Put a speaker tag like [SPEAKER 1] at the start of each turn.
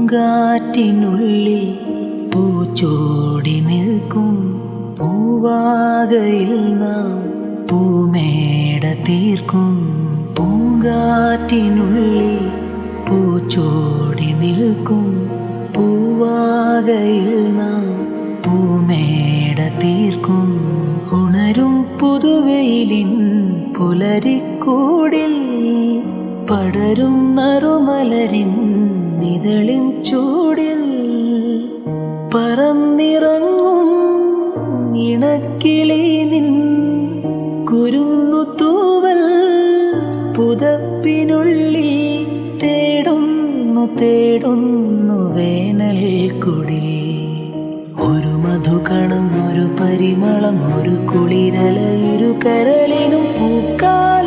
[SPEAKER 1] പൂങ്കാറ്റിനുള്ളിൽ പൂച്ചോടി നിൽക്കും പൂവാകയിൽ നാം പൂമേട തീർക്കും. പൂങ്കാറ്റിനുള്ളിൽ പൂച്ചോടി നിൽക്കും പൂവാകയിൽ നാം പൂമേട തീർക്കും. ഉണരും പുതുവെയിലിൻ പുലരിക്കൂടിൽ പടരും നറുമലരിൻ ഇതളിൻ ചൂടിൽ പറന്നിറങ്ങും ഇണക്കിളി നിൻ കുരുന്നു തൂവൽ പുതപ്പിനുള്ളിൽ തേടുന്നു തേടുന്നു വേനൽ കുടിൽ. ഒരു മധുകണം, ഒരു പരിമളം, ഒരു കുളിരല, ഇരു കരളിനും പൂക്കാലം.